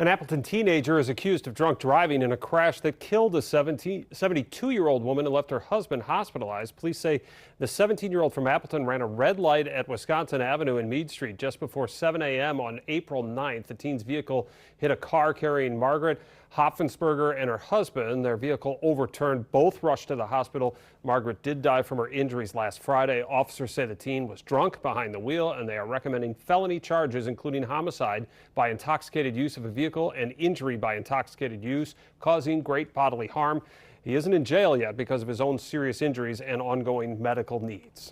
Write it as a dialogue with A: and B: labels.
A: An Appleton teenager is accused of drunk driving in a crash that killed a 72-year-old woman and left her husband hospitalized. Police say the 17-year-old from Appleton ran a red light at Wisconsin Avenue and Meade Street just before 7 a.m. on April 9th. The teen's vehicle hit a car carrying Margaret Hopfensberger and her husband. Their vehicle overturned. Both rushed to the hospital. Margaret did die from her injuries last Friday. Officers say the teen was drunk behind the wheel, and they are recommending felony charges, including homicide by intoxicated use of a vehicle and injury by intoxicated use, causing great bodily harm. He isn't in jail yet because of his own serious injuries and ongoing medical needs.